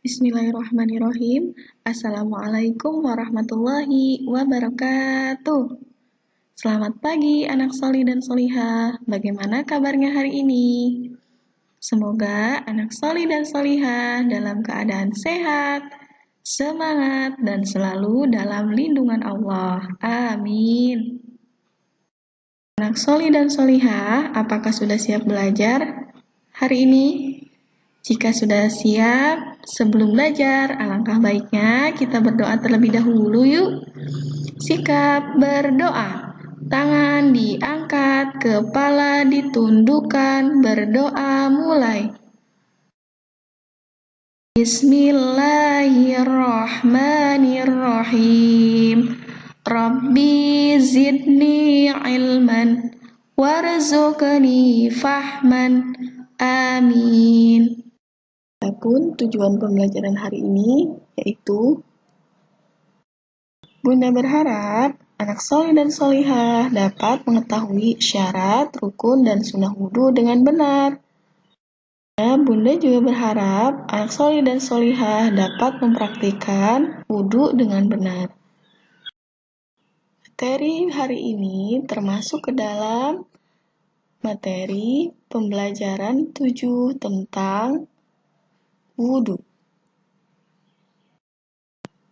Bismillahirrahmanirrahim. Assalamualaikum warahmatullahi wabarakatuh. Selamat pagi anak soli dan solihah. Bagaimana kabarnya hari ini? Semoga anak soli dan solihah dalam keadaan sehat, semangat, dan selalu dalam lindungan Allah. Amin. Anak soli dan solihah, apakah sudah siap belajar hari ini? Jika sudah siap, sebelum belajar, alangkah baiknya kita berdoa terlebih dahulu yuk. Sikap berdoa. Tangan diangkat, kepala ditundukkan, berdoa mulai. Bismillahirrahmanirrahim. Rabbi zidni ilman, warzuqni fahman. Amin. Adapun tujuan pembelajaran hari ini yaitu Bunda berharap anak soleh dan solihah dapat mengetahui syarat, rukun, dan sunnah wudhu dengan benar. Bunda juga berharap anak soleh dan solihah dapat mempraktikkan wudhu dengan benar. Materi hari ini termasuk ke dalam materi pembelajaran 7 tentang wudhu.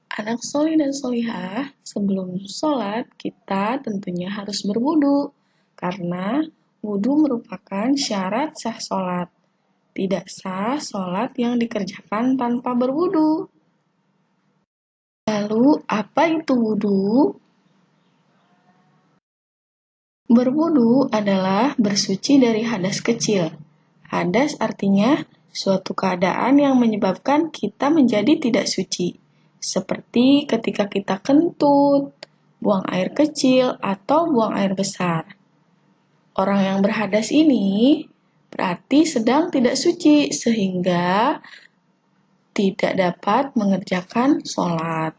Anak soleh dan solihah, sebelum sholat kita tentunya harus berwudu, karena wudu merupakan syarat sah sholat. Tidak sah sholat yang dikerjakan tanpa berwudu. Lalu, apa itu wudu? Berwudu adalah bersuci dari hadas kecil. Hadas artinya suatu keadaan yang menyebabkan kita menjadi tidak suci. Seperti ketika kita kentut, buang air kecil, atau buang air besar. Orang yang berhadas ini berarti sedang tidak suci, sehingga tidak dapat mengerjakan sholat.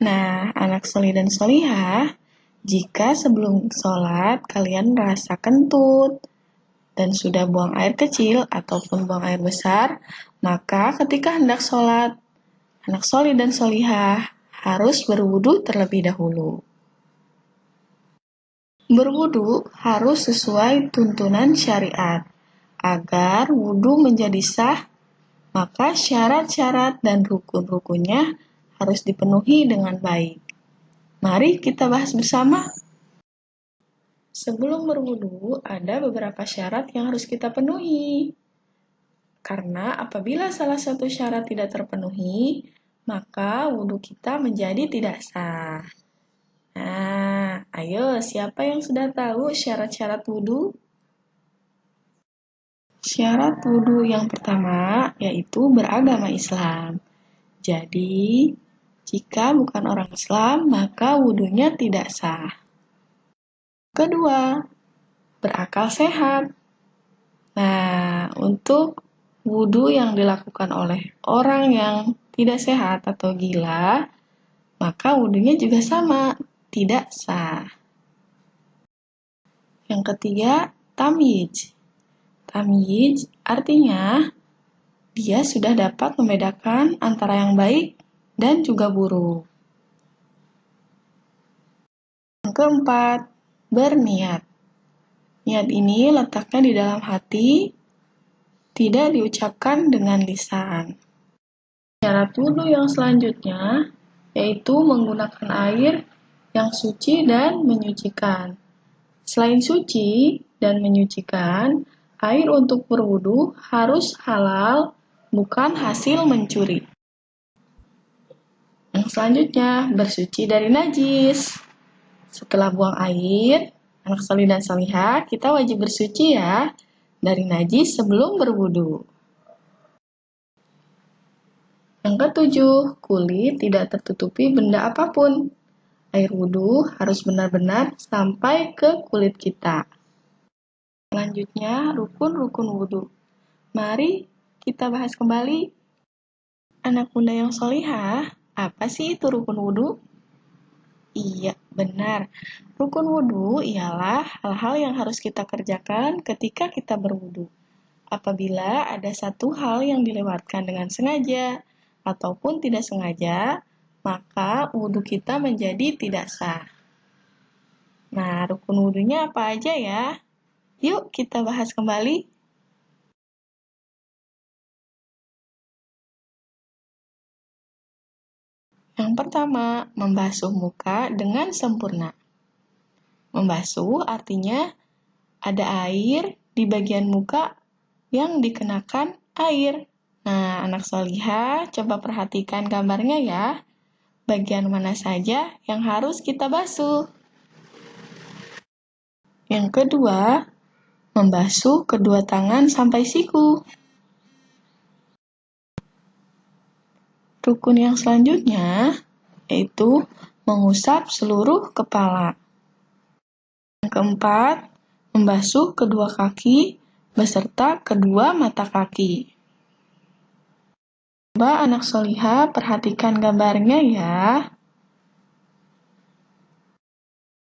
Nah, anak solih dan solihah, jika sebelum sholat kalian merasa kentut, dan sudah buang air kecil ataupun buang air besar, maka ketika hendak sholat, anak solih dan solihah harus berwudu terlebih dahulu. Berwudu harus sesuai tuntunan syariat. Agar wudu menjadi sah, maka syarat-syarat dan rukun-rukunnya harus dipenuhi dengan baik. Mari kita bahas bersama. Sebelum berwudu, ada beberapa syarat yang harus kita penuhi. Karena apabila salah satu syarat tidak terpenuhi, maka wudu kita menjadi tidak sah. Nah, ayo siapa yang sudah tahu syarat-syarat wudu? Syarat wudu yang pertama yaitu beragama Islam. Jadi, jika bukan orang Islam, maka wudunya tidak sah. Kedua, berakal sehat. Nah, untuk wudu yang dilakukan oleh orang yang tidak sehat atau gila, maka wudunya juga sama, tidak sah. Yang ketiga, tamyiz. Tamyiz artinya dia sudah dapat membedakan antara yang baik dan juga buruk. Yang keempat, berniat. Niat ini letaknya di dalam hati, tidak diucapkan dengan lisan. Syarat wudhu yang selanjutnya yaitu menggunakan air yang suci dan menyucikan. Selain suci dan menyucikan, air untuk berwudhu harus halal, bukan hasil mencuri. Yang selanjutnya, bersuci dari najis. Setelah buang air, anak solih dan solihah, kita wajib bersuci ya dari najis sebelum berwudu. Yang ketujuh, kulit tidak tertutupi benda apapun. Air wudu harus benar-benar sampai ke kulit kita. Selanjutnya, rukun-rukun wudu. Mari kita bahas kembali. Anak bunda yang solihah, apa sih itu rukun wudu? Iya, benar. Rukun wudu ialah hal-hal yang harus kita kerjakan ketika kita berwudu. Apabila ada satu hal yang dilewatkan dengan sengaja ataupun tidak sengaja, maka wudhu kita menjadi tidak sah. Nah, rukun wudhunya apa aja ya? Yuk kita bahas kembali. Yang pertama, membasuh muka dengan sempurna. Membasuh artinya ada air di bagian muka yang dikenakan air. Nah, anak solihah, coba perhatikan gambarnya ya. Bagian mana saja yang harus kita basuh? Yang kedua, membasuh kedua tangan sampai siku. Rukun yang selanjutnya yaitu mengusap seluruh kepala. Yang keempat, membasuh kedua kaki beserta kedua mata kaki. Coba anak solihah perhatikan gambarnya ya.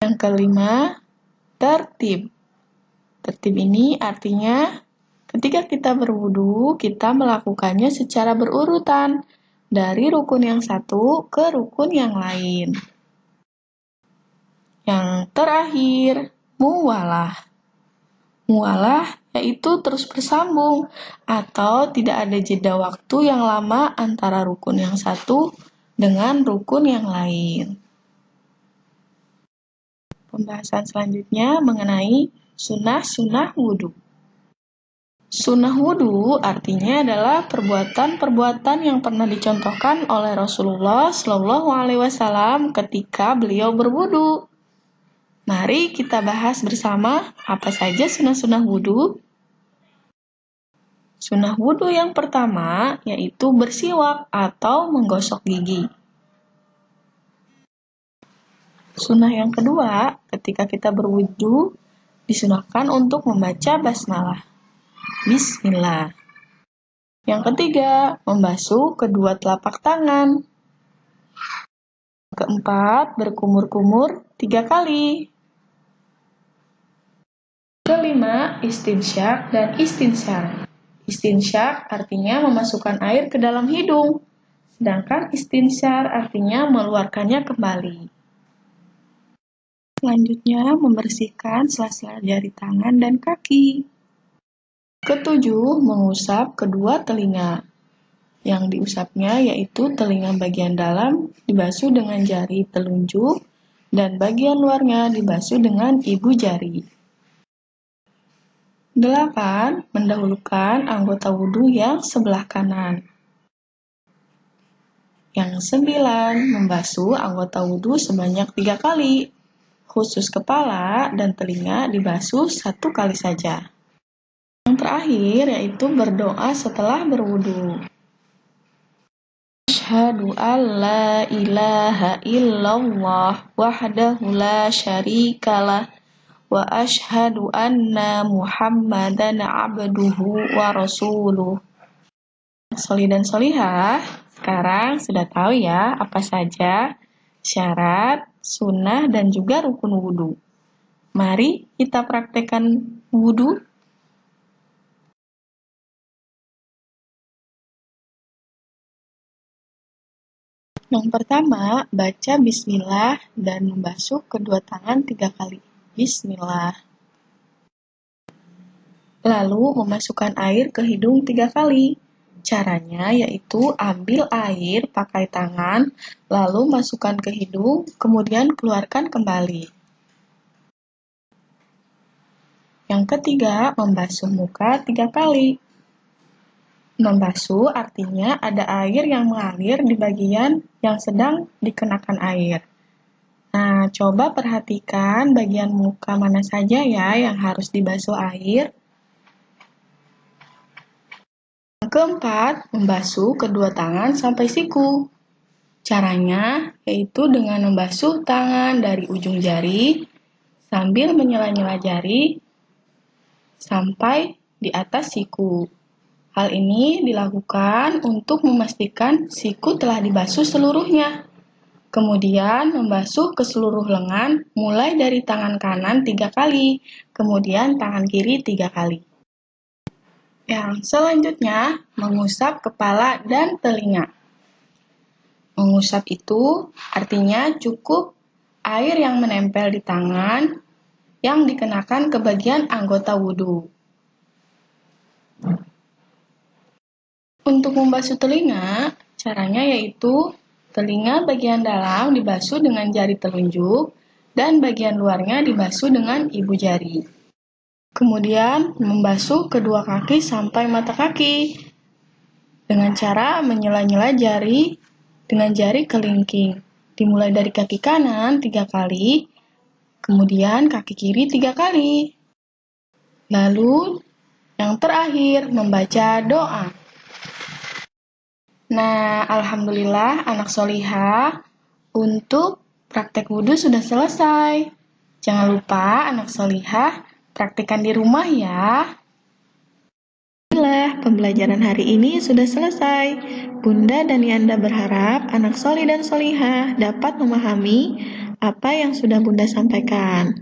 Yang kelima, tertib. Tertib ini artinya ketika kita berwudu, kita melakukannya secara berurutan dari rukun yang satu ke rukun yang lain. Yang terakhir, muwalah. Muwalah yaitu terus bersambung atau tidak ada jeda waktu yang lama antara rukun yang satu dengan rukun yang lain. Pembahasan selanjutnya mengenai sunnah-sunnah wudhu. Sunnah wudhu artinya adalah perbuatan-perbuatan yang pernah dicontohkan oleh Rasulullah SAW ketika beliau berwudhu. Mari kita bahas bersama apa saja sunnah-sunnah wudhu. Sunnah wudhu yang pertama yaitu bersiwak atau menggosok gigi. Sunnah yang kedua, ketika kita berwudhu, disunahkan untuk membaca basmalah. Bismillah. Yang ketiga, membasuh kedua telapak tangan. Keempat, berkumur-kumur 3 kali. Kelima, istinsyak dan istinsar. Istinsyak artinya memasukkan air ke dalam hidung, sedangkan istinsar artinya mengeluarkannya kembali. Selanjutnya, membersihkan sela-sela jari tangan dan kaki. Ketujuh, mengusap kedua telinga. Yang diusapnya yaitu telinga bagian dalam dibasuh dengan jari telunjuk dan bagian luarnya dibasuh dengan ibu jari. 8. Mendahulukan anggota wudhu yang sebelah kanan. Yang 9. Membasuh anggota wudhu sebanyak 3 kali. Khusus kepala dan telinga dibasuh 1 kali saja. Yang terakhir yaitu berdoa setelah berwudu. Asyhadu an la ilaha illallah wahdahu la syarikalah wa asyhadu anna Muhammadan abduhu wa rasuluh. Soli dan solihah, sekarang sudah tahu ya apa saja syarat, sunnah, dan juga rukun wudu. Mari kita praktekkan wudu. Yang pertama, baca bismillah dan membasuh kedua tangan 3 kali. Bismillah. Lalu memasukkan air ke hidung 3 kali. Caranya yaitu ambil air pakai tangan, lalu masukkan ke hidung, kemudian keluarkan kembali. Yang ketiga, membasuh muka 3 kali. Membasuh artinya ada air yang mengalir di bagian yang sedang dikenakan air. Nah, coba perhatikan bagian muka mana saja ya yang harus dibasuh air. Yang keempat, membasuh kedua tangan sampai siku. Caranya yaitu dengan membasuh tangan dari ujung jari sambil menyela-nyela jari sampai di atas siku. Hal ini dilakukan untuk memastikan siku telah dibasuh seluruhnya. Kemudian membasuh ke seluruh lengan mulai dari tangan kanan 3 kali, kemudian tangan kiri 3 kali. Yang selanjutnya, mengusap kepala dan telinga. Mengusap itu artinya cukup air yang menempel di tangan yang dikenakan ke bagian anggota wudhu. Untuk membasuh telinga, caranya yaitu telinga bagian dalam dibasuh dengan jari telunjuk dan bagian luarnya dibasuh dengan ibu jari. Kemudian membasuh kedua kaki sampai mata kaki dengan cara menyela-nyela jari dengan jari kelingking. Dimulai dari kaki kanan 3 kali, kemudian kaki kiri 3 kali. Lalu yang terakhir membaca doa. Nah, alhamdulillah anak solihah, untuk praktek wudhu sudah selesai. Jangan lupa anak solihah praktikkan di rumah ya. Alhamdulillah, pembelajaran hari ini sudah selesai. Bunda dan Yanda berharap anak solih dan solihah dapat memahami apa yang sudah Bunda sampaikan.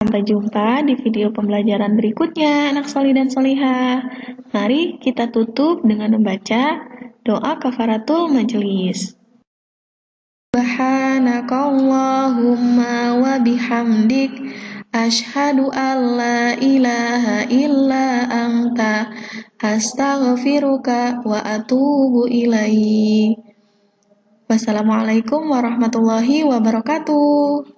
Sampai jumpa di video pembelajaran berikutnya, anak solih dan solihah. Mari kita tutup dengan membaca doa kafaratul majelis. Subhanakallahumma wa bihamdik asyhadu an la ilaha illa anta astaghfiruka wa atubu ilaik. Wassalamualaikum warahmatullahi wabarakatuh.